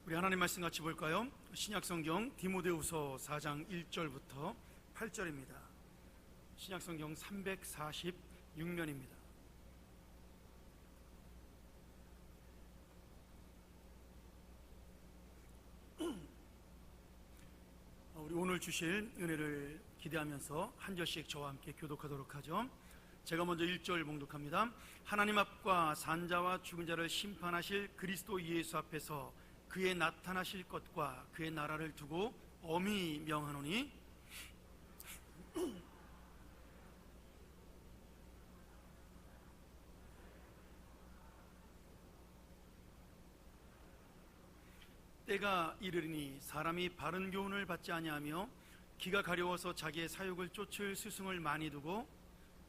우리 하나님 말씀 같이 볼까요? 신약성경 디모데후서 4장 1절부터 8절입니다. 신약성경 346면입니다. 우리 오늘 주실 은혜를 기대하면서 한 절씩 저와 함께 교독하도록 하죠. 제가 먼저 1절 봉독합니다. 하나님 앞과 산자와 죽은 자를 심판하실 그리스도 예수 앞에서 그의 나타나실 것과 그의 나라를 두고 엄히 명하노니 때가 이르리니 사람이 바른 교훈을 받지 아니하며 기가 가려워서 자기의 사욕을 쫓을 스승을 많이 두고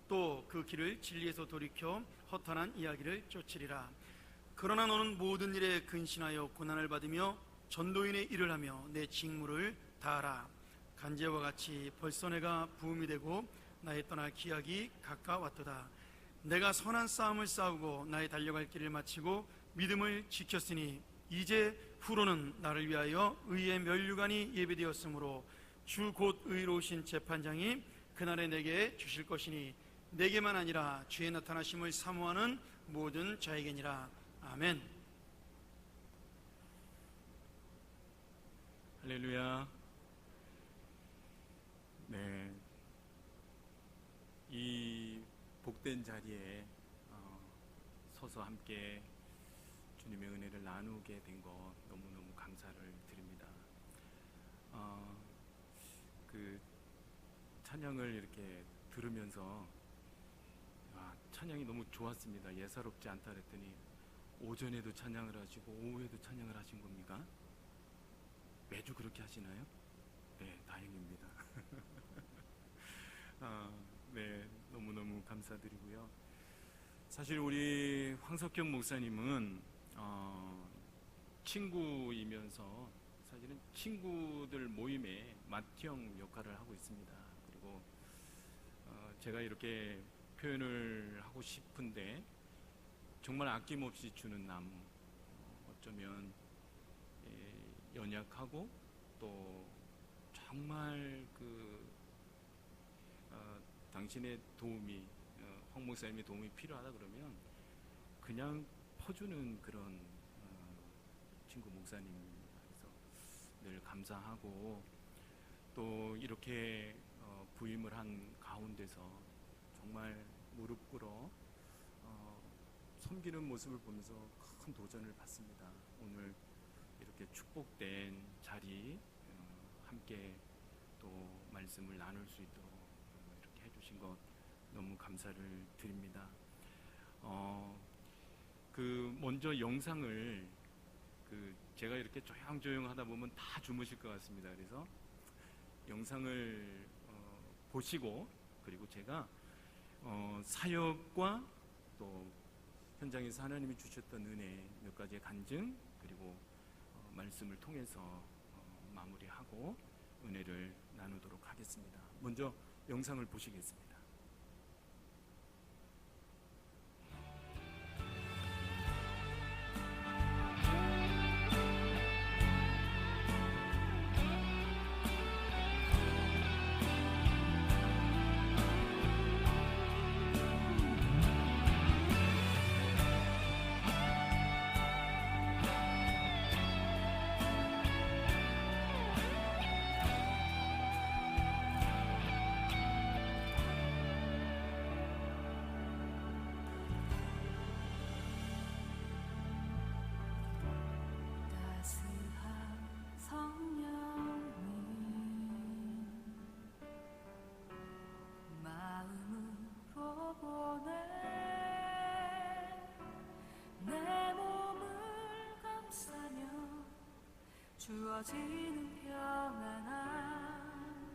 또 그 길을 진리에서 돌이켜 허탄한 이야기를 쫓으리라. 그러나 너는 모든 일에 근신하여 고난을 받으며 전도인의 일을 하며 내 직무를 다하라. 간제와 같이 벌써 내가 부음이 되고 나의 떠날 기약이 가까웠도다. 내가 선한 싸움을 싸우고 나의 달려갈 길을 마치고 믿음을 지켰으니 이제 후로는 나를 위하여 의의 면류관이 예비되었으므로 주 곧 의로우신 재판장이 그날에 내게 주실 것이니 내게만 아니라 주의 나타나심을 사모하는 모든 자에게니라. 아멘. 할렐루야. 네, 이 복된 자리에 서서 함께 주님의 은혜를 나누게 된 것 너무너무 감사를 드립니다. 그 찬양을 이렇게 들으면서 찬양이 너무 좋았습니다. 예사롭지 않다 그랬더니 오전에도 찬양을 하시고 오후에도 찬양을 하신 겁니까? 매주 그렇게 하시나요? 네, 다행입니다. 네, 너무너무 감사드리고요. 사실 우리 황석경 목사님은 친구이면서 사실은 친구들 모임의 맏형 역할을 하고 있습니다. 그리고 제가 이렇게 표현을 하고 싶은데 정말 아낌없이 주는 남, 어쩌면 연약하고 또 정말 당신의 도움이 황 목사님의 도움이 필요하다 그러면 그냥 퍼주는 그런 친구 목사님입니다. 그래서 늘 감사하고 또 이렇게 부임을 한 가운데서 정말 무릎 꿇어 섬기는 모습을 보면서 큰 도전을 받습니다. 오늘 이렇게 축복된 자리 함께 또 말씀을 나눌 수 있도록 이렇게 해주신 것 너무 감사를 드립니다. 먼저 영상을 제가 이렇게 조용조용 하다 보면 다 주무실 것 같습니다. 그래서 영상을 보시고 그리고 제가 사역과 또 현장에서 하나님이 주셨던 은혜 몇 가지의 간증 그리고 말씀을 통해서 마무리하고 은혜를 나누도록 하겠습니다. 먼저 영상을 보시겠습니다. 주어지는 평안한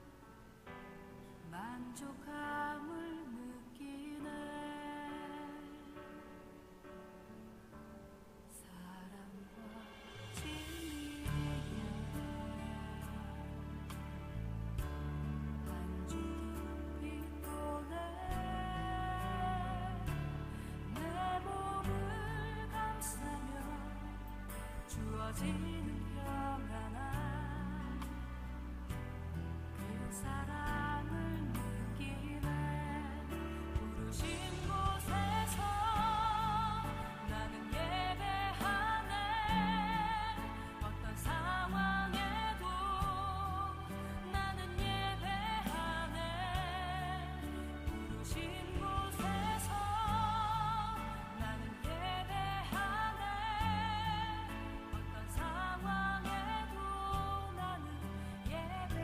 만족함을 느끼네. 사랑과 진리에 한 줄기 빛 보내. 내 몸을 감싸며 주어지는 평안한 그 사랑을 느끼네. 부르신 곳에서 나는 예배하네. 어떤 상황에도 나는 예배하네. 부르신 곳에서 나는 예배하네. 어떤 상황에도 나는 예배하네.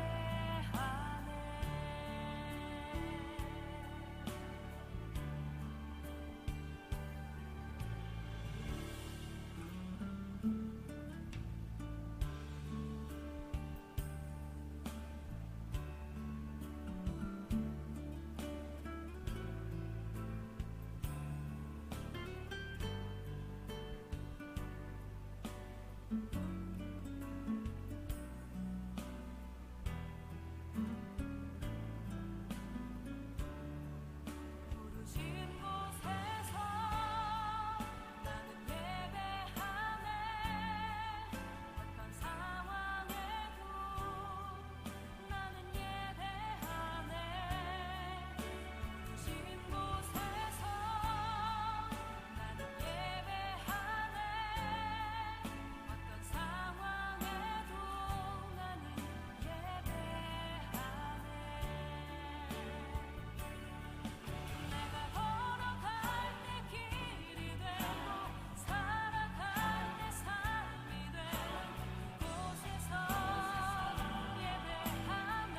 부르신 곳에서 나는 예배하네. 어떤 상황에도 나는 예배하네. 부르신 곳에서 나는 예배하네. 어떤 상황에도 나는 예배하네. 내가 걸어갈 때 길이 되고 살아갈 때 삶이 되는 그곳에서 예배하네.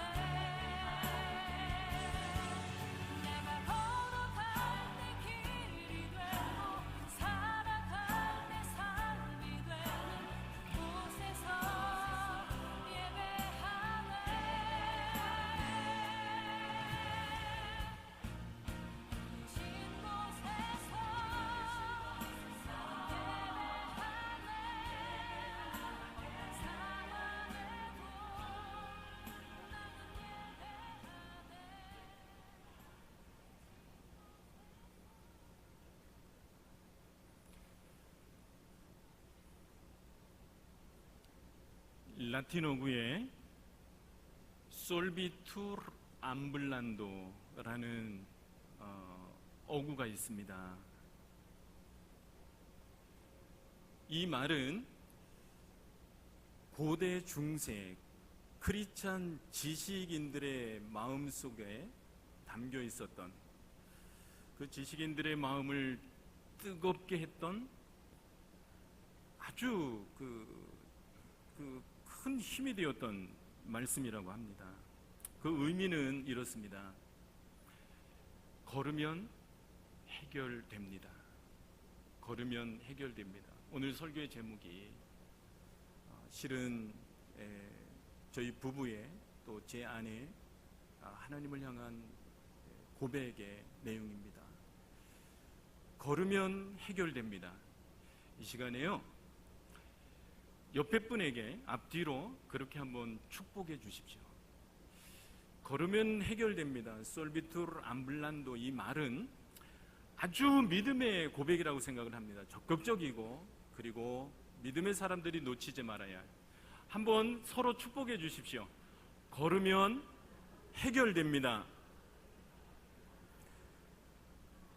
내가 걸어갈 때 길이 되고 살아갈 때 삶이 되는 그곳에서 예배하네. 부르신 곳에서 라틴어구에 솔비투르 암블란도라는 어구가 있습니다. 이 말은 고대 중세 크리스찬 지식인들의 마음속에 담겨 있었던, 그 지식인들의 마음을 뜨겁게 했던 아주 큰 힘이 되었던 말씀이라고 합니다. 그 의미는 이렇습니다. 걸으면 해결됩니다. 걸으면 해결됩니다. 오늘 설교의 제목이 실은 저희 부부의 또 제 아내 하나님을 향한 고백의 내용입니다. 걸으면 해결됩니다. 이 시간에요, 옆에 분에게 앞뒤로 그렇게 한번 축복해 주십시오. 걸으면 해결됩니다. 솔비투르 암블란도, 이 말은 아주 믿음의 고백이라고 생각을 합니다. 적극적이고, 그리고 믿음의 사람들이 놓치지 말아야 해요. 한번 서로 축복해 주십시오. 걸으면 해결됩니다.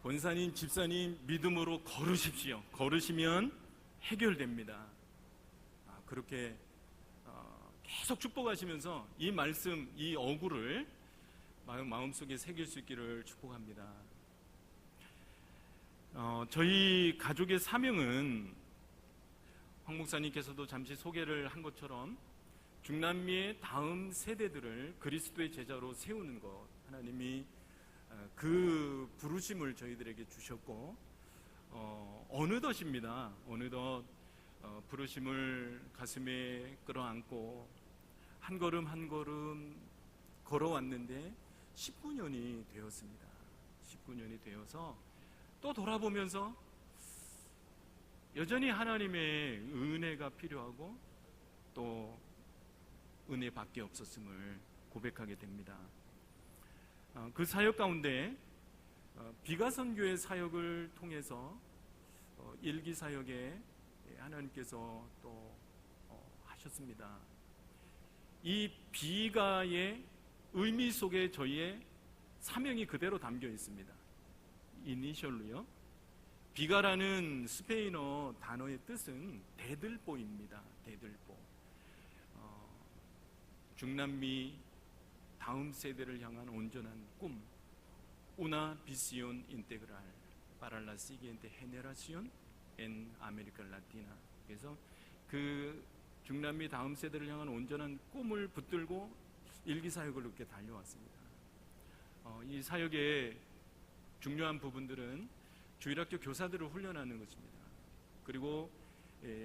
권사님, 집사님, 믿음으로 걸으십시오. 걸으시면 해결됩니다. 그렇게 계속 축복하시면서 이 말씀, 이 어구를 마음속에 새길 수 있기를 축복합니다. 저희 가족의 사명은 황 목사님께서도 잠시 소개를 한 것처럼 중남미의 다음 세대들을 그리스도의 제자로 세우는 것, 하나님이 그 부르심을 저희들에게 주셨고, 어느덧입니다. 어느덧 부르심을 가슴에 끌어안고 한 걸음 한 걸음 걸어왔는데 19년이 되었습니다. 19년이 되어서 또 돌아보면서 여전히 하나님의 은혜가 필요하고 또 은혜밖에 없었음을 고백하게 됩니다. 그 사역 가운데 비가선교회 사역을 통해서 일기 사역에 하나님께서 또 하셨습니다. 이 비가의 의미 속에 저희의 사명이 그대로 담겨 있습니다. 이니셜로요. 비가라는 스페인어 단어의 뜻은 대들보입니다. 대들보. 중남미 다음 세대를 향한 온전한 꿈. Una visión integral para la siguiente generación en América Latina. 그래서 그 중남미 다음 세대를 향한 온전한 꿈을 붙들고 일기 사역을 이렇게 달려왔습니다. 이 사역의 중요한 부분들은 주일학교 교사들을 훈련하는 것입니다. 그리고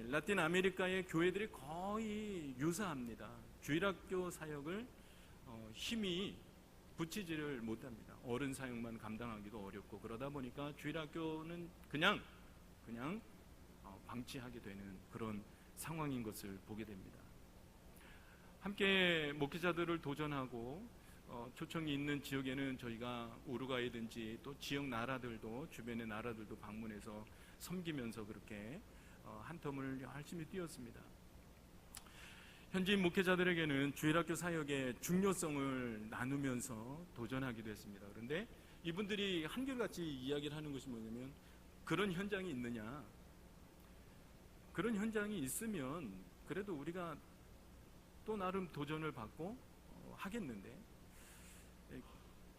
라틴 아메리카의 교회들이 거의 유사합니다. 주일학교 사역을 힘이 붙이지를 못합니다. 어른 사역만 감당하기도 어렵고 그러다 보니까 주일학교는 그냥 방치하게 되는 그런 상황인 것을 보게 됩니다. 함께 목회자들을 도전하고 초청이 있는 지역에는 저희가 우루과이든지 또 지역 나라들도 주변의 나라들도 방문해서 섬기면서 그렇게 한 텀을 열심히 뛰었습니다. 현지인 목회자들에게는 주일학교 사역의 중요성을 나누면서 도전하기도 했습니다. 그런데 이분들이 한결같이 이야기를 하는 것이 뭐냐면 그런 현장이 있느냐? 그런 현장이 있으면 그래도 우리가 또 나름 도전을 받고 하겠는데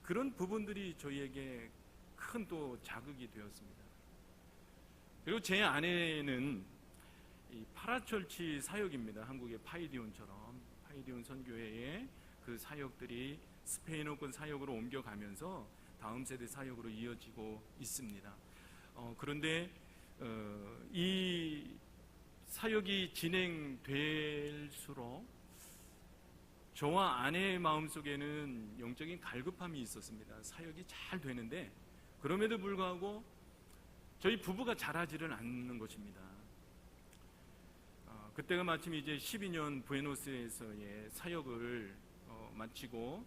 그런 부분들이 저희에게 큰 또 자극이 되었습니다. 그리고 제 아내는 이 파라철치 사역입니다. 한국의 파이디온처럼 파이디온 선교회의 그 사역들이 스페인어권 사역으로 옮겨가면서 다음 세대 사역으로 이어지고 있습니다. 그런데 이 사역이 진행될수록 저와 아내의 마음속에는 영적인 갈급함이 있었습니다. 사역이 잘 되는데 그럼에도 불구하고 저희 부부가 잘하지는 않는 것입니다. 그때가 마침 이제 12년 부에노스에서의 사역을 마치고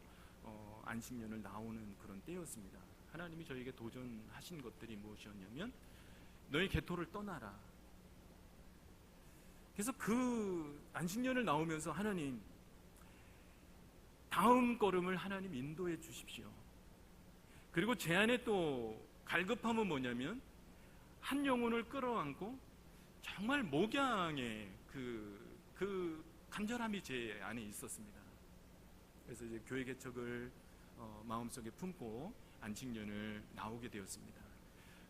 안식년을 나오는 그런 때였습니다. 하나님이 저에게 도전하신 것들이 무엇이었냐면 너희 개토를 떠나라. 그래서 그 안식년을 나오면서 하나님 다음 걸음을 하나님 인도해 주십시오. 그리고 제 안에 또 갈급함은 뭐냐면 한 영혼을 끌어안고 정말 목양의 그 간절함이 제 안에 있었습니다. 그래서 이제 교회 개척을 마음속에 품고 안식년을 나오게 되었습니다.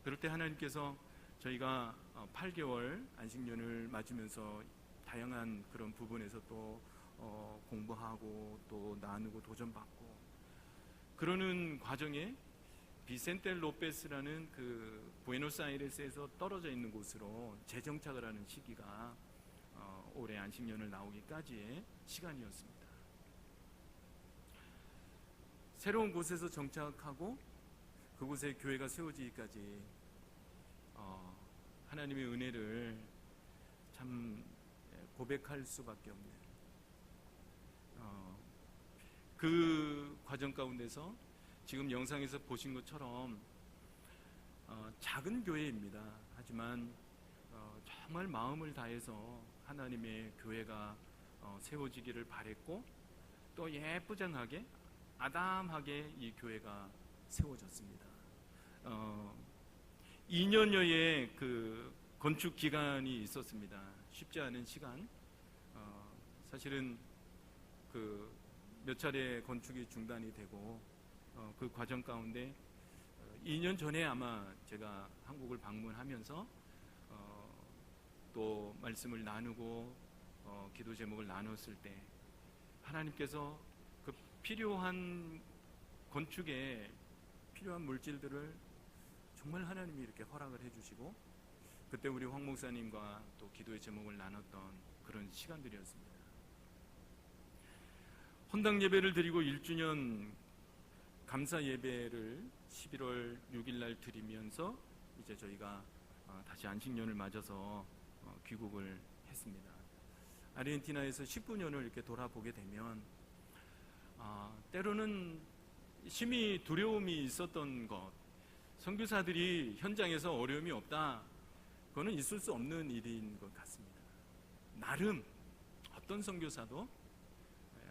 그럴 때 하나님께서 저희가 8개월 안식년을 맞으면서 다양한 그런 부분에서 또 공부하고 또 나누고 도전받고 그러는 과정에 비센테 로페스라는 그 부에노스아이레스에서 떨어져 있는 곳으로 재정착을 하는 시기가 올해 안식년을 나오기까지의 시간이었습니다. 새로운 곳에서 정착하고 그곳에 교회가 세워지기까지 하나님의 은혜를 참 고백할 수밖에 없는 그 과정 가운데서 지금 영상에서 보신 것처럼 작은 교회입니다. 하지만 정말 마음을 다해서 하나님의 교회가 세워지기를 바랬고 또 예쁘장하게 아담하게 이 교회가 세워졌습니다. 2년여의 그 건축 기간이 있었습니다. 쉽지 않은 시간. 사실은 그 몇 차례 건축이 중단이 되고 그 과정 가운데 2년 전에 아마 제가 한국을 방문하면서 또 말씀을 나누고 기도 제목을 나눴을 때 하나님께서 그 필요한 건축에 필요한 물질들을 정말 하나님이 이렇게 허락을 해주시고 그때 우리 황 목사님과 또 기도의 제목을 나눴던 그런 시간들이었습니다. 헌당 예배를 드리고 1주년 감사 예배를 11월 6일 날 드리면서 이제 저희가 다시 안식년을 맞아서 귀국을 했습니다. 아르헨티나에서 19년을 이렇게 돌아보게 되면 때로는 심히 두려움이 있었던 것, 선교사들이 현장에서 어려움이 없다, 그거는 있을 수 없는 일인 것 같습니다. 나름 어떤 선교사도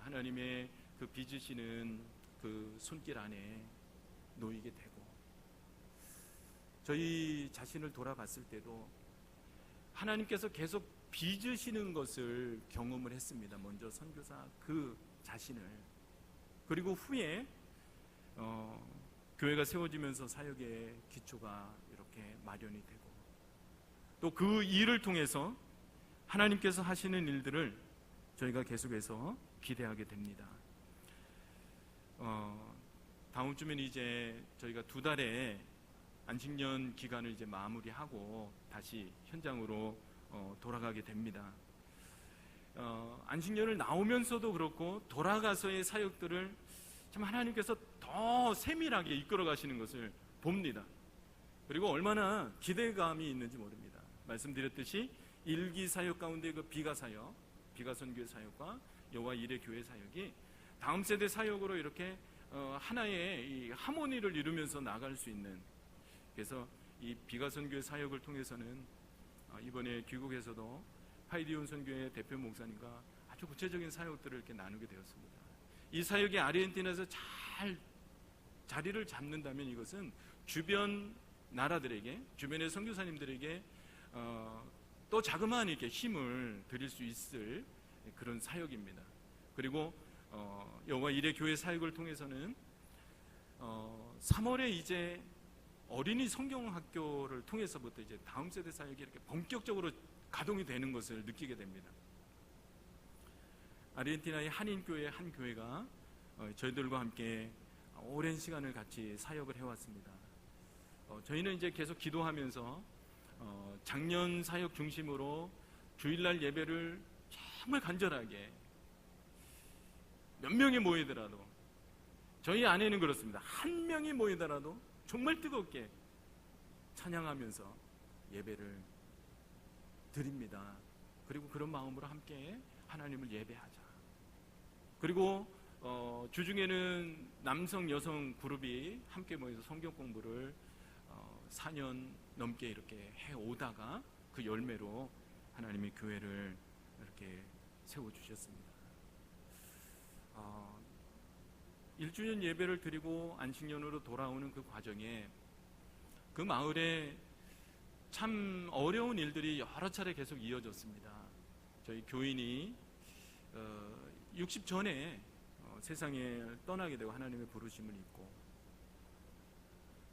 하나님의 그 빚으시는 그 손길 안에 놓이게 되고, 저희 자신을 돌아봤을 때도 하나님께서 계속 빚으시는 것을 경험을 했습니다. 먼저 선교사 그 자신을. 그리고 후에 교회가 세워지면서 사역의 기초가 이렇게 마련이 되고, 또 그 일을 통해서 하나님께서 하시는 일들을 저희가 계속해서 기대하게 됩니다. 다음 주면 이제 저희가 2달의 안식년 기간을 이제 마무리하고 다시 현장으로 돌아가게 됩니다. 안식년을 나오면서도 그렇고 돌아가서의 사역들을 참 하나님께서 더 세밀하게 이끌어 가시는 것을 봅니다. 그리고 얼마나 기대감이 있는지 모릅니다. 말씀드렸듯이 일기 사역 가운데 그 비가 선교의 사역과 여호와 일의 교회 사역이 다음 세대 사역으로 이렇게 하나의 이 하모니를 이루면서 나갈 수 있는, 그래서 이 비가 선교의 사역을 통해서는 이번에 귀국에서도 파이디온 선교회 대표 목사님과 아주 구체적인 사역들을 이렇게 나누게 되었습니다. 이 사역이 아르헨티나에서 잘 자리를 잡는다면 이것은 주변 나라들에게, 주변의 선교사님들에게 또 자그마한 이렇게 힘을 드릴 수 있을 그런 사역입니다. 그리고 여호와 일의 교회 사역을 통해서는 3월에 이제 어린이 성경학교를 통해서부터 이제 다음 세대 사역이 이렇게 본격적으로 가동이 되는 것을 느끼게 됩니다. 아르헨티나의 한인교회 한 교회가 저희들과 함께 오랜 시간을 같이 사역을 해왔습니다. 저희는 이제 계속 기도하면서 작년 사역 중심으로 주일날 예배를 정말 간절하게 몇 명이 모이더라도, 저희 안에는 그렇습니다. 한 명이 모이더라도 정말 뜨겁게 찬양하면서 예배를 드립니다. 그리고 그런 마음으로 함께 하나님을 예배하자. 그리고 주중에는 남성 여성 그룹이 함께 모여서 성경 공부를 4년 넘게 이렇게 해오다가 그 열매로 하나님의 교회를 이렇게 세워주셨습니다. 1주년 예배를 드리고 안식년으로 돌아오는 그 과정에 그 마을에 참 어려운 일들이 여러 차례 계속 이어졌습니다. 저희 교인이 60 전에 세상에 떠나게 되고 하나님의 부르심을 입고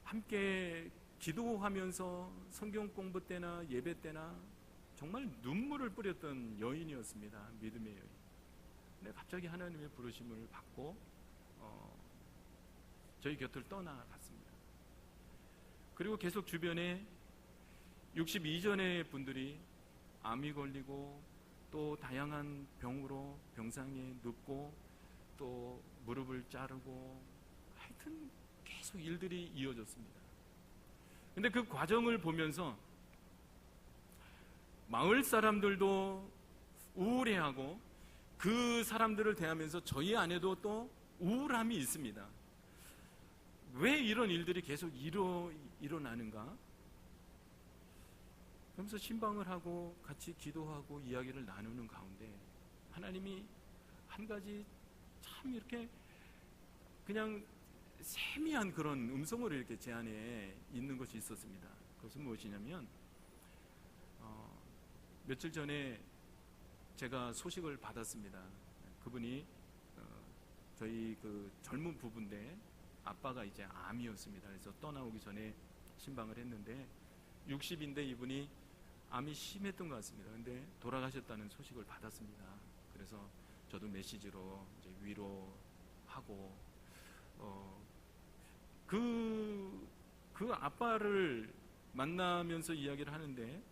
함께 기도하면서 성경 공부 때나 예배 때나 정말 눈물을 뿌렸던 여인이었습니다. 믿음의 여인. 근데 갑자기 하나님의 부르심을 받고 저희 곁을 떠나갔습니다. 그리고 계속 주변에 60 이전의 분들이 암이 걸리고 또 다양한 병으로 병상에 눕고 또 무릎을 자르고, 하여튼 계속 일들이 이어졌습니다. 근데 그 과정을 보면서 마을 사람들도 우울해하고 그 사람들을 대하면서 저희 안에도 또 우울함이 있습니다. 왜 이런 일들이 계속 일어나는가? 그러면서 신방을 하고 같이 기도하고 이야기를 나누는 가운데 하나님이 한 가지 참 이렇게 그냥 세미한 그런 음성을 이렇게 제 안에 있는 것이 있었습니다. 그것은 무엇이냐면 며칠 전에 제가 소식을 받았습니다. 그분이 저희 그 젊은 부부인데 아빠가 이제 암이었습니다. 그래서 떠나오기 전에 신방을 했는데 60인데 이분이 암이 심했던 것 같습니다. 근데 돌아가셨다는 소식을 받았습니다. 그래서 저도 메시지로 이제 위로하고 그 아빠를 만나면서 이야기를 하는데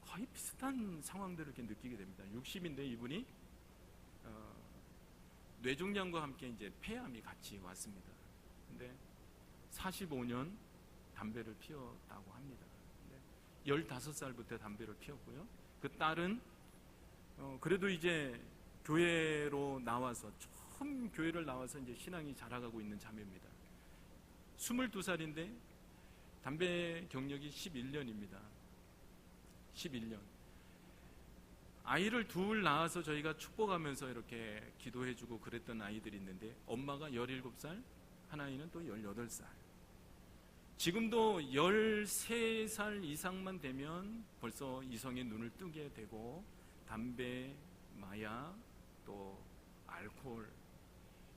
거의 비슷한 상황들을 이렇게 느끼게 됩니다. 60인데 이분이 뇌종양과 함께 이제 폐암이 같이 왔습니다. 근데 45년 담배를 피웠다고 합니다. 15살부터 담배를 피웠고요. 그 딸은 그래도 이제 교회로 나와서 처음 교회를 나와서 이제 신앙이 자라가고 있는 자매입니다. 22살인데 담배 경력이 11년입니다. 11년. 아이를 둘 낳아서 저희가 축복하면서 이렇게 기도해주고 그랬던 아이들이 있는데 엄마가 17살, 하나이는 또 18살. 지금도 13살 이상만 되면 벌써 이성의 눈을 뜨게 되고 담배, 마약, 또 알코올,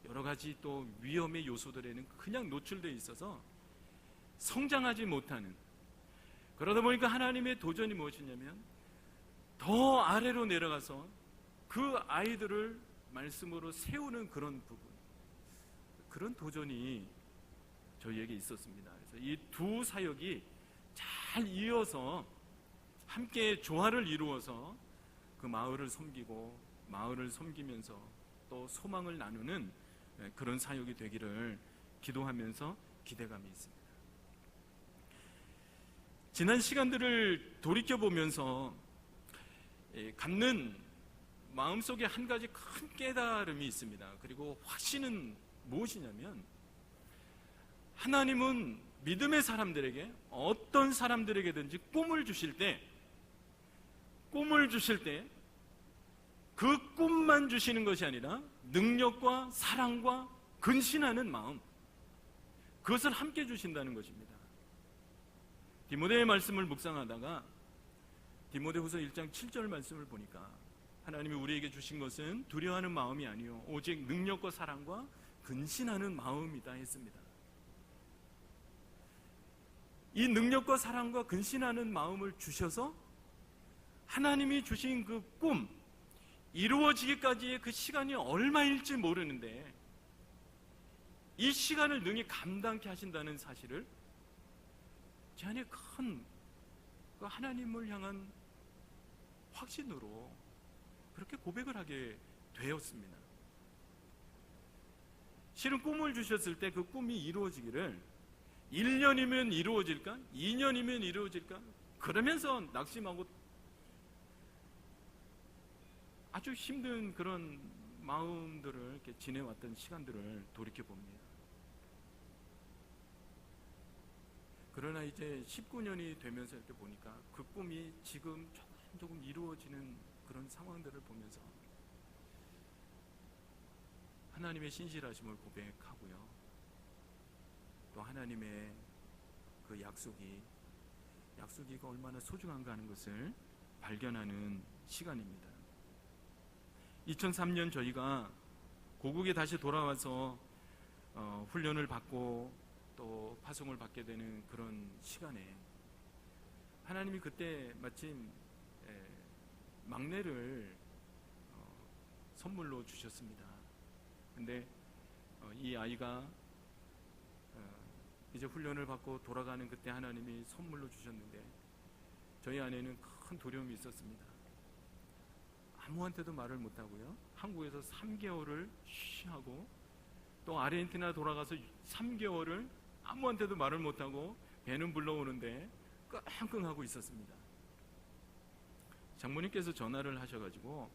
여러 가지 또 위험의 요소들에는 그냥 노출되어 있어서 성장하지 못하는, 그러다 보니까 하나님의 도전이 무엇이냐면 더 아래로 내려가서 그 아이들을 말씀으로 세우는 그런 부분, 그런 도전이 저희에게 있었습니다. 그래서 이 두 사역이 잘 이어서 함께 조화를 이루어서 그 마을을 섬기고 마을을 섬기면서 또 소망을 나누는 그런 사역이 되기를 기도하면서 기대감이 있습니다. 지난 시간들을 돌이켜보면서 갖는 마음속에 한 가지 큰 깨달음이 있습니다. 그리고 확신은 무엇이냐면 하나님은 믿음의 사람들에게, 어떤 사람들에게든지 꿈을 주실 때 그 꿈만 주시는 것이 아니라 능력과 사랑과 근신하는 마음, 그것을 함께 주신다는 것입니다. 디모데의 말씀을 묵상하다가 디모데후서 1장 7절 말씀을 보니까 하나님이 우리에게 주신 것은 두려워하는 마음이 아니요 오직 능력과 사랑과 근신하는 마음이다 했습니다. 이 능력과 사랑과 근신하는 마음을 주셔서 하나님이 주신 그 꿈, 이루어지기까지의 그 시간이 얼마일지 모르는데 이 시간을 능히 감당케 하신다는 사실을 제 안에 큰 그 하나님을 향한 확신으로 그렇게 고백을 하게 되었습니다. 실은 꿈을 주셨을 때 그 꿈이 이루어지기를 1년이면 이루어질까? 2년이면 이루어질까? 그러면서 낙심하고 아주 힘든 그런 마음들을 이렇게 지내왔던 시간들을 돌이켜봅니다. 그러나 이제 19년이 되면서 이렇게 보니까 그 꿈이 지금 조금 이루어지는 그런 상황들을 보면서 하나님의 신실하심을 고백하고요. 또 하나님의 그 약속이가 얼마나 소중한가 하는 것을 발견하는 시간입니다. 2003년 저희가 고국에 다시 돌아와서 훈련을 받고 또 파송을 받게 되는 그런 시간에 하나님이 그때 마침 막내를 선물로 주셨습니다. 근데 이 아이가 이제 훈련을 받고 돌아가는 그때 하나님이 선물로 주셨는데 저희 안에는 큰 두려움이 있었습니다. 아무한테도 말을 못하고요, 한국에서 3개월을 쉬하고 또 아르헨티나 돌아가서 3개월을 아무한테도 말을 못하고 배는 불러오는데 끙끙하고 있었습니다. 장모님께서 전화를 하셔가지고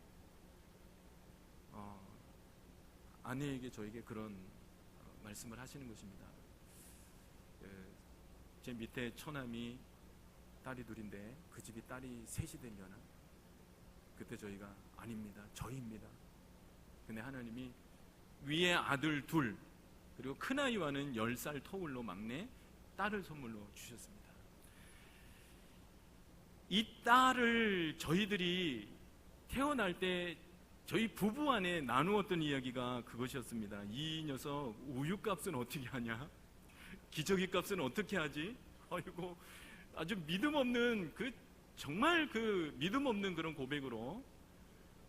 아내에게 저에게 그런 말씀을 하시는 것입니다. 제 밑에 처남이 딸이 둘인데 그 집이 딸이 셋이 되려나? 그때 저희가 아닙니다, 저희입니다. 근데 하나님이 위에 아들 둘 그리고 큰아이와는 10살 터울로 막내 딸을 선물로 주셨습니다. 이 딸을 저희들이 태어날 때 저희 부부 안에 나누었던 이야기가 그것이었습니다. 이 녀석 우유값은 어떻게 하냐? 기저귀값은 어떻게 하지? 아이고, 아주 믿음 없는 정말 믿음 없는 그런 고백으로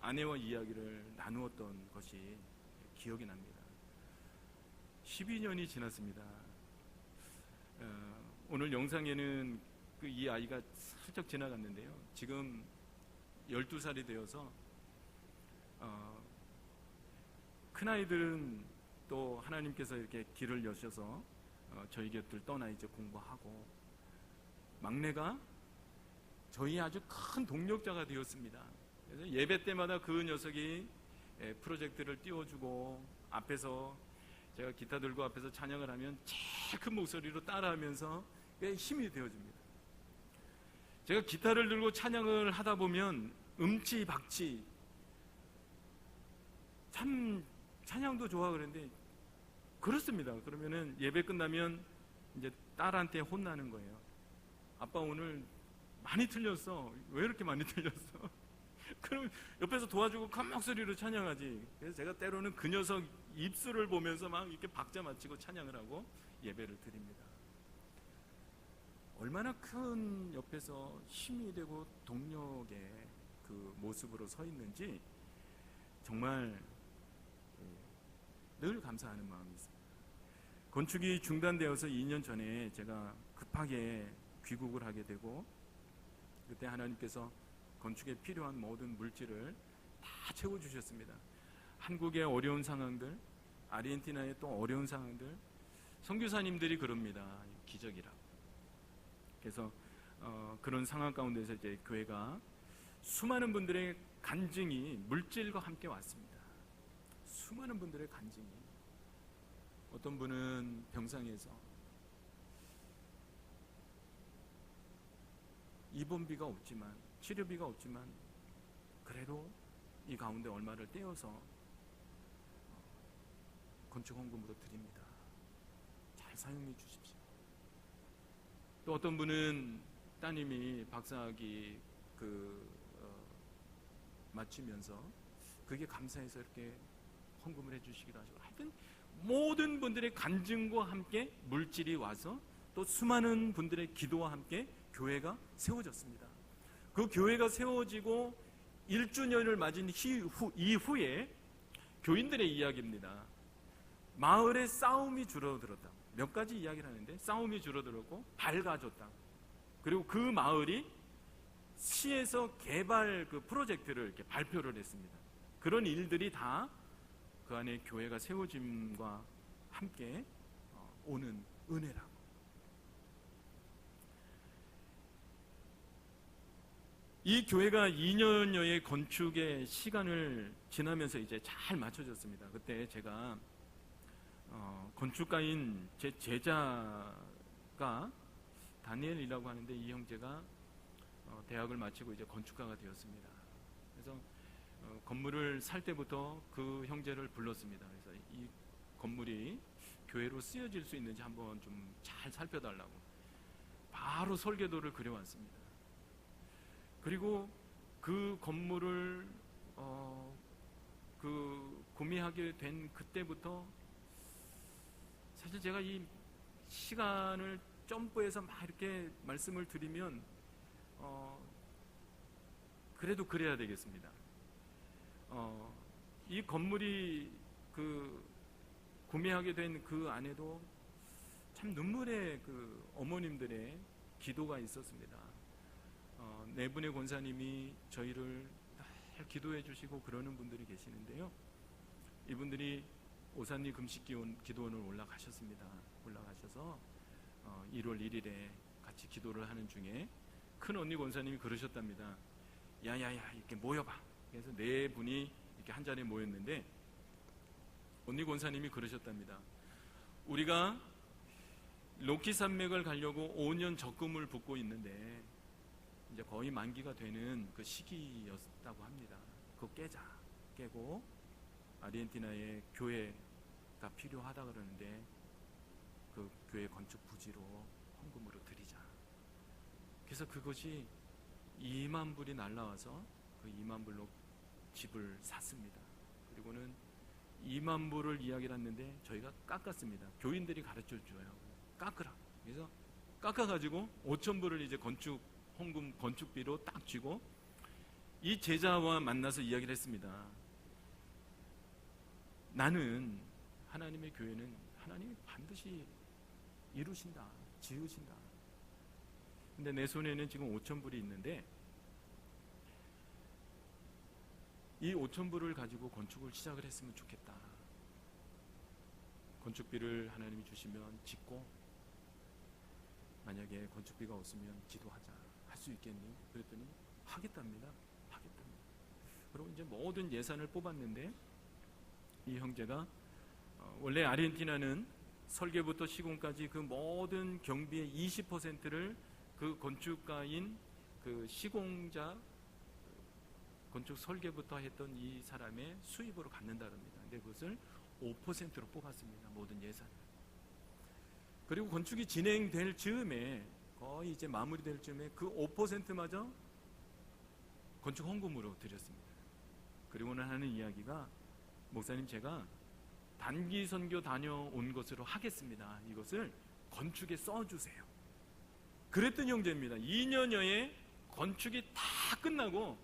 아내와 이야기를 나누었던 것이 기억이 납니다. 12년이 지났습니다. 오늘 영상에는 이 아이가 살짝 지나갔는데요. 지금 12살이 되어서 큰아이들은 또 하나님께서 이렇게 길을 여셔서 저희 곁을 떠나 이제 공부하고, 막내가 저희 아주 큰 동력자가 되었습니다. 그래서 예배 때마다 그 녀석이 프로젝트를 띄워주고 앞에서 제가 기타 들고 앞에서 찬양을 하면 제일 큰 목소리로 따라하면서 힘이 되어줍니다. 제가 기타를 들고 찬양을 하다 보면 음치박치, 참 찬양도 좋아 그러는데 그렇습니다. 그러면은 예배 끝나면 이제 딸한테 혼나는 거예요. 아빠 오늘 많이 틀렸어. 왜 이렇게 많이 틀렸어? 그럼 옆에서 도와주고 큰 목소리로 찬양하지. 그래서 제가 때로는 그 녀석 입술을 보면서 막 이렇게 박자 맞추고 찬양을 하고 예배를 드립니다. 얼마나 큰 옆에서 힘이 되고 동력의 그 모습으로 서 있는지 정말 늘 감사하는 마음이 있습니다. 건축이 중단되어서 2년 전에 제가 급하게 귀국을 하게 되고, 그때 하나님께서 건축에 필요한 모든 물질을 다 채워주셨습니다. 한국의 어려운 상황들, 아르헨티나의 또 어려운 상황들, 선교사님들이 그럽니다. 기적이라고. 그래서 그런 상황 가운데서 이제 교회가 수많은 분들의 간증이 물질과 함께 왔습니다. 수많은 분들의 간증이. 어떤 분은 병상에서 입원비가 없지만, 치료비가 없지만 그래도 이 가운데 얼마를 떼어서 건축 헌금으로 드립니다. 잘 사용해 주십시오. 또 어떤 분은 따님이 박사학위 마치면서 그게 감사해서 이렇게 헌금을 해주시기도 하시고, 하여튼 모든 분들의 간증과 함께 물질이 와서 또 수많은 분들의 기도와 함께 교회가 세워졌습니다. 그 교회가 세워지고 1주년을 맞은 이후에 교인들의 이야기입니다. 마을의 싸움이 줄어들었다. 몇 가지 이야기를 하는데, 싸움이 줄어들었고 밝아졌다. 그리고 그 마을이 시에서 개발 그 프로젝트를 이렇게 발표를 했습니다. 그런 일들이 다 그 안에 교회가 세워짐과 함께 오는 은혜라고. 이 교회가 2년여의 건축의 시간을 지나면서 이제 잘 맞춰졌습니다. 그때 제가 건축가인 제 제자가 다니엘이라고 하는데, 이 형제가 대학을 마치고 이제 건축가가 되었습니다. 그래서 건물을 살 때부터 그 형제를 불렀습니다. 그래서 이 건물이 교회로 쓰여질 수 있는지 한번 좀 잘 살펴달라고 바로 설계도를 그려왔습니다. 그리고 그 건물을 구매하게 된 그때부터 사실 제가 이 시간을 점프해서 막 이렇게 말씀을 드리면 그래도 그래야 되겠습니다. 이 건물이 구매하게 된 그 안에도 참 눈물의 어머님들의 기도가 있었습니다. 네 분의 권사님이 저희를 늘 기도해 주시고 그러는 분들이 계시는데요. 이분들이 오산리 금식 기도원을 올라가셨습니다. 올라가셔서 1월 1일에 같이 기도를 하는 중에 큰 언니 권사님이 그러셨답니다. 야야야, 이렇게 모여봐. 그래서 네 분이 이렇게 한 자리에 모였는데, 언니 권사님이 그러셨답니다. 우리가 로키 산맥을 가려고 5년 적금을 붓고 있는데 이제 거의 만기가 되는 그 시기였다고 합니다. 그거 깨고 아르헨티나에 교회가 필요하다 그러는데 그 교회 건축 부지로 헌금으로 드리자. 그래서 그것이 2만 불이 날라와서 그 2만 불로 집을 샀습니다. 그리고는 2만 불을 이야기를 했는데 저희가 깎았습니다. 교인들이 가르쳐줘요. 깎으라. 그래서 깎아가지고 5천 불을 이제 헌금 건축비로 딱 쥐고 이 제자와 만나서 이야기를 했습니다. 나는 하나님의 교회는 하나님이 반드시 이루신다, 지으신다. 근데 내 손에는 지금 5천 불이 있는데 이 5천 불을 가지고 건축을 시작을 했으면 좋겠다. 건축비를 하나님이 주시면 짓고, 만약에 건축비가 없으면 기도하자. 할 수 있겠니? 그랬더니 하겠답니다. 그리고 이제 모든 예산을 뽑았는데, 이 형제가 원래 아르헨티나는 설계부터 시공까지 그 모든 경비의 20%를 그 건축가인 그 시공자 건축 설계부터 했던 이 사람의 수입으로 갚는다랍니다. 근데 그것을 5%로 뽑았습니다. 모든 예산을. 그리고 건축이 진행될 즈음에, 거의 이제 마무리될 즈음에 그 5%마저 건축 헌금으로 드렸습니다. 그리고는 하는 이야기가, 목사님 제가 단기 선교 다녀온 것으로 하겠습니다. 이것을 건축에 써주세요. 그랬던 형제입니다. 2년여에 건축이 다 끝나고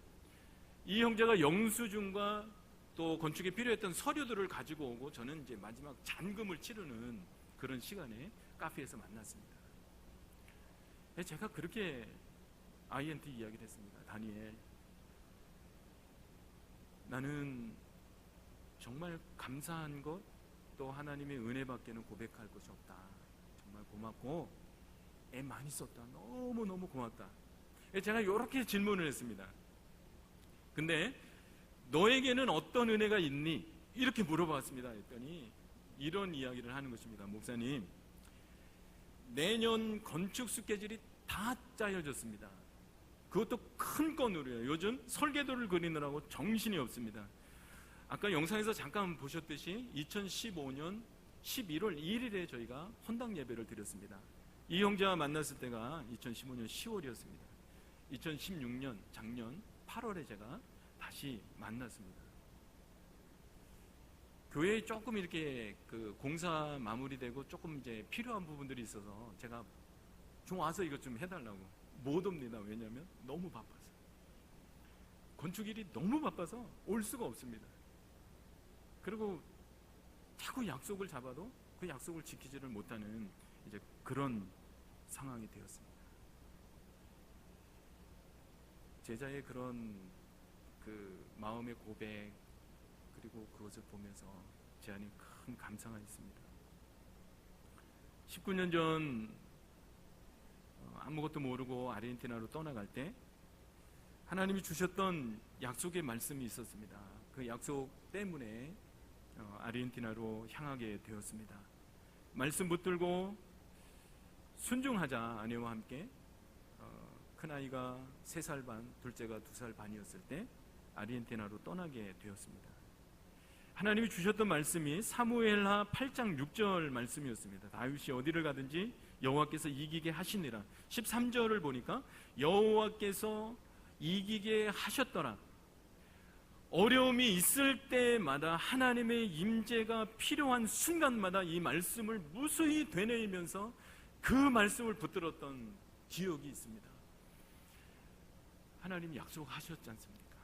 이 형제가 영수증과 또 건축에 필요했던 서류들을 가지고 오고, 저는 이제 마지막 잔금을 치르는 그런 시간에 카페에서 만났습니다. 제가 그렇게 아이한테 이야기를 했습니다. 다니엘, 나는 정말 감사한 것, 또 하나님의 은혜밖에는 고백할 것이 없다. 정말 고맙고 애 많이 썼다. 너무너무 고맙다. 제가 이렇게 질문을 했습니다. 근데 너에게는 어떤 은혜가 있니? 이렇게 물어봤습니다. 했더니 이런 이야기를 하는 것입니다. 목사님, 내년 건축 스케줄이 다 짜여졌습니다. 그것도 큰 건으로요. 요즘 설계도를 그리느라고 정신이 없습니다. 아까 영상에서 잠깐 보셨듯이 2015년 11월 1일에 저희가 헌당 예배를 드렸습니다. 이 형제와 만났을 때가 2015년 10월이었습니다. 2016년 작년 8월에 제가 다시 만났습니다. 교회에 조금 이렇게 그 공사 마무리되고 조금 이제 필요한 부분들이 있어서 제가 좀 와서 이것 좀 해달라고. 못 옵니다. 왜냐하면 너무 바빠서, 건축일이 너무 바빠서 올 수가 없습니다. 그리고 자꾸 약속을 잡아도 그 약속을 지키지를 못하는 이제 그런 상황이 되었습니다. 제자의 그런 그 마음의 고백, 그리고 그것을 보면서 제 안에 큰 감사가 있습니다. 19년 전 아무것도 모르고 아르헨티나로 떠나갈 때 하나님이 주셨던 약속의 말씀이 있었습니다. 그 약속 때문에 아르헨티나로 향하게 되었습니다. 말씀 붙들고 순종하자. 아내와 함께 큰아이가 3살 반, 둘째가 2살 반이었을 때 아르헨티나로 떠나게 되었습니다. 하나님이 주셨던 말씀이 사무엘하 8장 6절 말씀이었습니다. 다윗이 어디를 가든지 여호와께서 이기게 하시니라. 13절을 보니까 여호와께서 이기게 하셨더라. 어려움이 있을 때마다 하나님의 임재가 필요한 순간마다 이 말씀을 무수히 되뇌이면서 그 말씀을 붙들었던 기억이 있습니다. 하나님 약속하셨지 않습니까?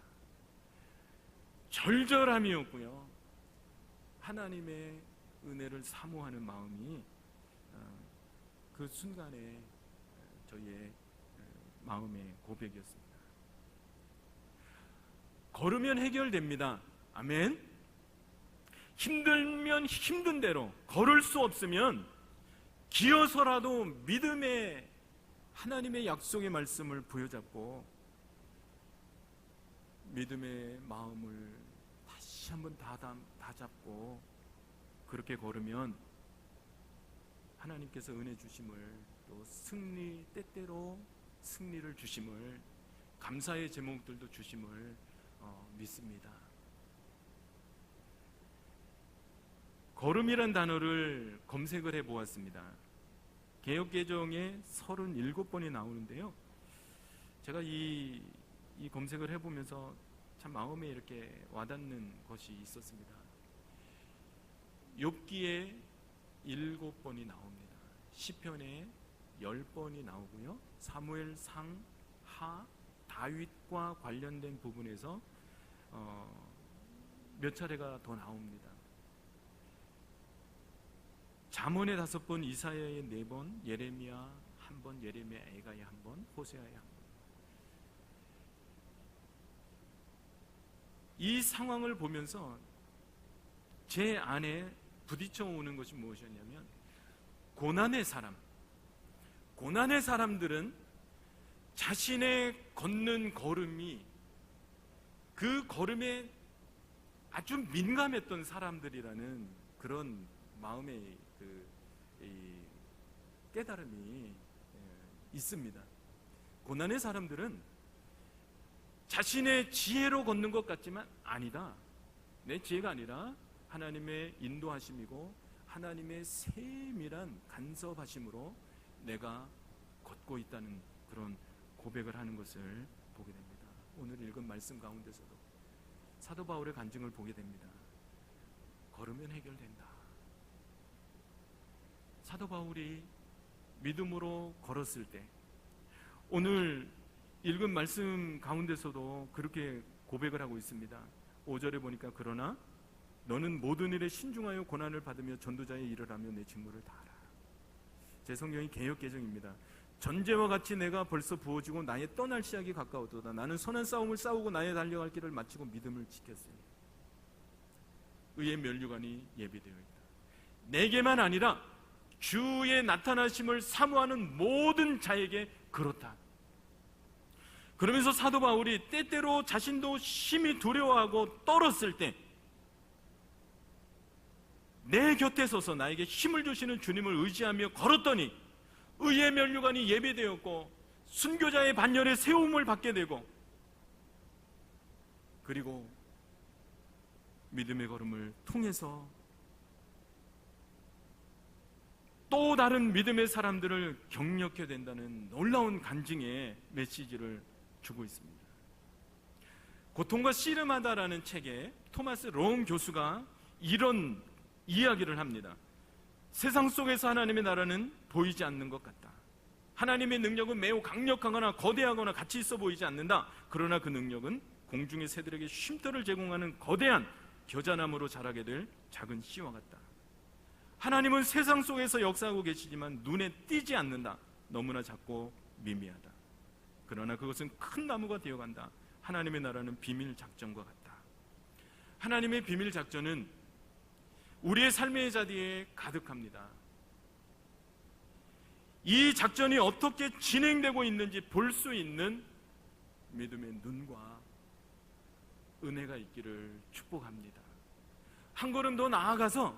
절절함이었고요. 하나님의 은혜를 사모하는 마음이 그 순간에 저희의 마음의 고백이었습니다. 걸으면 해결됩니다. 아멘. 힘들면 힘든 대로, 걸을 수 없으면 기어서라도 믿음의 하나님의 약속의 말씀을 부여잡고 믿음의 마음을 다시 한번 다 잡고 그렇게 걸으면 하나님께서 은혜 주심을, 또 승리, 때때로 승리를 주심을, 감사의 제목들도 주심을 믿습니다. 걸음이란 단어를 검색을 해보았습니다. 개역개정에 37번이 나오는데요, 제가 이 검색을 해보면서 참 마음에 이렇게 와닿는 것이 있었습니다. 욥기에 7번이 나옵니다. 시편에 10번이 나오고요, 사무엘상 하 다윗과 관련된 부분에서 몇 차례가 더 나옵니다. 잠언에 5번, 이사야에 4번, 예레미야 1번, 예레미야 에가야 1번, 호세아에 1번. 이 상황을 보면서 제 안에 부딪혀 오는 것이 무엇이었냐면, 고난의 사람들은 자신의 걷는 걸음이 그 걸음에 아주 민감했던 사람들이라는 그런 마음의 깨달음이 있습니다. 고난의 사람들은 자신의 지혜로 걷는 것 같지만 아니다. 내 지혜가 아니라 하나님의 인도하심이고 하나님의 세밀한 간섭하심으로 내가 걷고 있다는 그런 고백을 하는 것을 보게 됩니다. 오늘 읽은 말씀 가운데서도 사도 바울의 간증을 보게 됩니다. 걸으면 해결된다. 사도 바울이 믿음으로 걸었을 때, 오늘 읽은 말씀 가운데서도 그렇게 고백을 하고 있습니다. 5절에 보니까 그러나 너는 모든 일에 신중하여 고난을 받으며 전도자의 일을 하며 내 직무를 다하라. 제 성경이 개역개정입니다. 전제와 같이 내가 벌써 부어지고 나의 떠날 시작이 가까웠도다. 나는 선한 싸움을 싸우고 나의 달려갈 길을 마치고 믿음을 지켰으니 의의 면류관이 예비되어 있다. 내게만 아니라 주의 나타나심을 사모하는 모든 자에게 그렇다. 그러면서 사도 바울이 때때로 자신도 심히 두려워하고 떨었을 때 내 곁에 서서 나에게 힘을 주시는 주님을 의지하며 걸었더니 의의 면류관이 예비되었고 순교자의 반열에 세움을 받게 되고, 그리고 믿음의 걸음을 통해서 또 다른 믿음의 사람들을 격려하게 된다는 놀라운 간증의 메시지를 주고 있습니다. 고통과 씨름하다라는 책에 토마스 롱 교수가 이런 이야기를 합니다. 세상 속에서 하나님의 나라는 보이지 않는 것 같다. 하나님의 능력은 매우 강력하거나 거대하거나 가치 있어 보이지 않는다. 그러나 그 능력은 공중의 새들에게 쉼터를 제공하는 거대한 겨자나무로 자라게 될 작은 씨와 같다. 하나님은 세상 속에서 역사하고 계시지만 눈에 띄지 않는다. 너무나 작고 미미하다. 그러나 그것은 큰 나무가 되어간다. 하나님의 나라는 비밀 작전과 같다. 하나님의 비밀 작전은 우리의 삶의 자리에 가득합니다. 이 작전이 어떻게 진행되고 있는지 볼 수 있는 믿음의 눈과 은혜가 있기를 축복합니다. 한 걸음 더 나아가서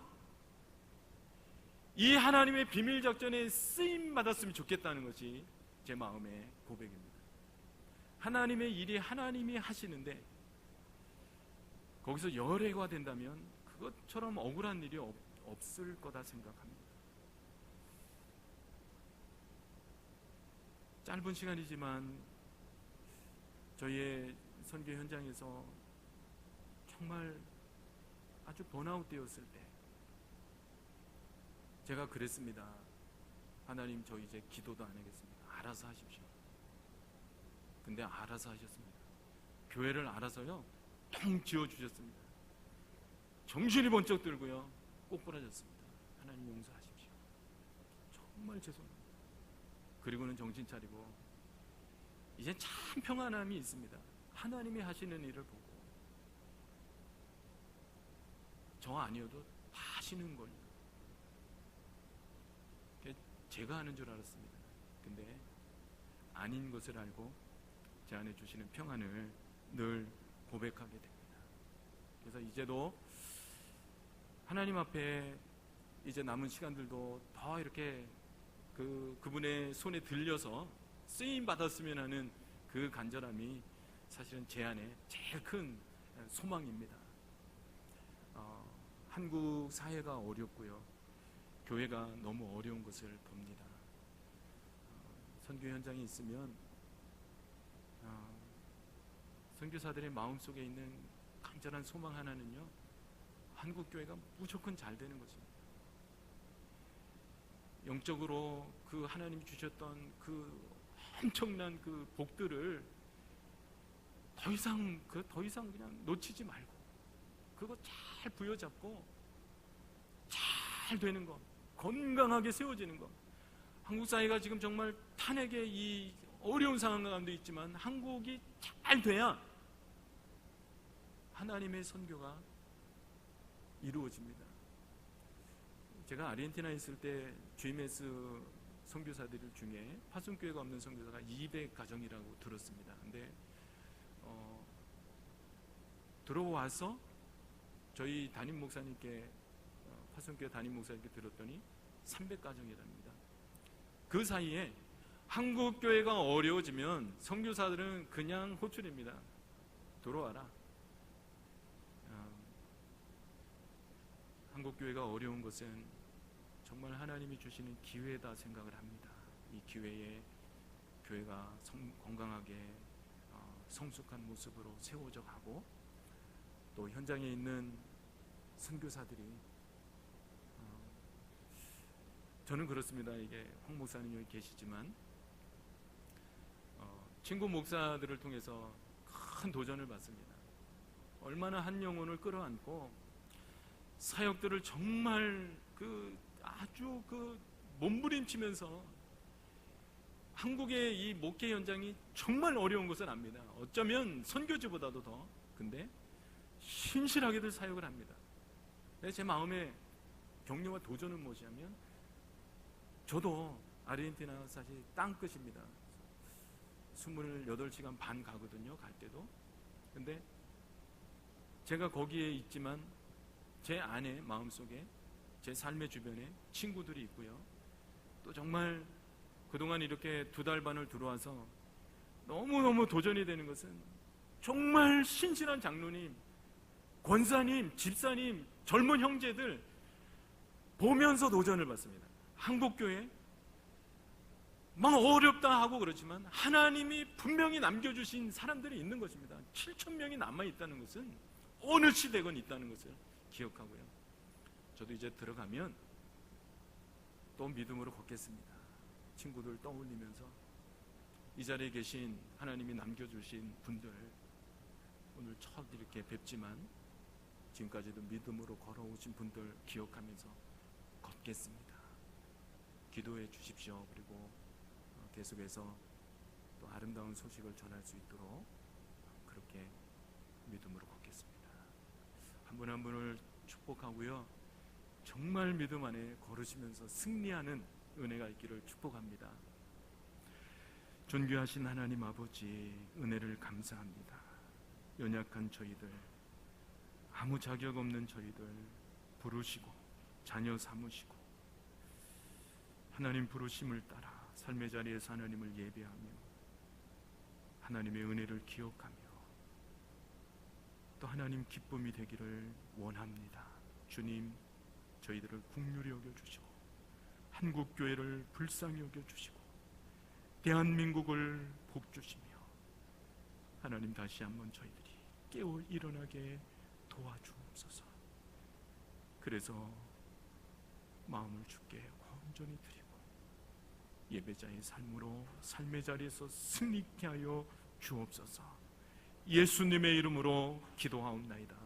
이 하나님의 비밀 작전에 쓰임 받았으면 좋겠다는 것이 제 마음의 고백입니다. 하나님의 일이 하나님이 하시는데 거기서 열애가 된다면 그것처럼 억울한 일이 없을 거다 생각합니다. 짧은 시간이지만 저희의 선교 현장에서 정말 아주 번아웃 되었을 때 제가 그랬습니다. 하나님, 저 이제 기도도 안 하겠습니다. 알아서 하십시오. 근데 알아서 하셨습니다. 교회를 알아서요 통 지어주셨습니다. 정신이 번쩍 들고요 꼬꾸라졌습니다. 하나님 용서하십시오. 정말 죄송합니다. 그리고는 정신 차리고 이제 참 평안함이 있습니다. 하나님이 하시는 일을 보고 저 아니어도 다 하시는 걸요. 제가 하는 줄 알았습니다. 근데 아닌 것을 알고 제 안에 주시는 평안을 늘 고백하게 됩니다. 그래서 이제도 하나님 앞에 이제 남은 시간들도 더 이렇게 그분의 손에 들려서 쓰임 받았으면 하는 그 간절함이 사실은 제 안에 제일 큰 소망입니다. 한국 사회가 어렵고요, 교회가 너무 어려운 것을 봅니다. 선교 현장에 있으면 선교사들의 마음속에 있는 간절한 소망 하나는요, 한국 교회가 무조건 잘 되는 것입니다. 영적으로 그 하나님이 주셨던 그 엄청난 그 복들을 더 이상 그냥 놓치지 말고 그거 잘 부여잡고 잘 되는 것, 건강하게 세워지는 것. 한국 사회가 지금 정말 탄핵의 이 어려운 상황 가운데 있지만 한국이 잘 돼야 하나님의 선교가 이루어집니다. 제가 아르헨티나에 있을 때 GMS 선교사들 중에 파송교회가 없는 선교사가 200가정이라고 들었습니다. 근데 들어와서 저희 담임 목사님께 파송교회 담임 목사님께 들었더니 300가정이랍니다. 그 사이에 한국 교회가 어려워지면 선교사들은 그냥 호출입니다. 돌아와라. 한국교회가 어려운 것은 정말 하나님이 주시는 기회다 생각을 합니다. 이 기회에 교회가 건강하게 성숙한 모습으로 세워져 가고, 또 현장에 있는 선교사들이 저는 그렇습니다. 이게 황 목사님 여기 계시지만 친구 목사들을 통해서 큰 도전을 받습니다. 얼마나 한 영혼을 끌어안고 사역들을 정말 아주 몸부림치면서, 한국의 이 목회 현장이 정말 어려운 것은 압니다. 어쩌면 선교지보다도 더. 근데 신실하게들 사역을 합니다. 제 마음에 격려와 도전은 무엇이냐면, 저도 아르헨티나 사실 땅끝입니다. 28시간 반 가거든요, 갈 때도. 근데 제가 거기에 있지만 제 안에, 마음속에, 제 삶의 주변에 친구들이 있고요. 또 정말 그동안 이렇게 2달 반을 들어와서 너무너무 도전이 되는 것은, 정말 신실한 장로님, 권사님, 집사님, 젊은 형제들 보면서 도전을 받습니다. 한국교회 막 어렵다 하고 그렇지만 하나님이 분명히 남겨주신 사람들이 있는 것입니다. 7,000명이 남아있다는 것은 어느 시대건 있다는 것을 기억하고요. 저도 이제 들어가면 또 믿음으로 걷겠습니다. 친구들 떠올리면서 이 자리에 계신 하나님이 남겨주신 분들, 오늘 첫 이렇게 뵙지만 지금까지도 믿음으로 걸어오신 분들 기억하면서 걷겠습니다. 기도해 주십시오. 그리고 계속해서 또 아름다운 소식을 전할 수 있도록 그렇게 믿음으로 걷겠습니다. 한 분 한 분을 축복하고요, 정말 믿음 안에 걸으시면서 승리하는 은혜가 있기를 축복합니다. 존귀하신 하나님 아버지, 은혜를 감사합니다. 연약한 저희들, 아무 자격 없는 저희들 부르시고 자녀 삼으시고, 하나님 부르심을 따라 삶의 자리에서 하나님을 예배하며 하나님의 은혜를 기억하며 또 하나님 기쁨이 되기를 원합니다. 주님, 저희들을 긍휼히 여겨주시고 한국교회를 불쌍히 여겨주시고 대한민국을 복주시며 하나님 다시 한번 저희들이 깨어 일어나게 도와주옵소서. 그래서 마음을 주께 온전히 드리고 예배자의 삶으로 삶의 자리에서 승리케 하여 주옵소서. 예수님의 이름으로 기도하옵나이다.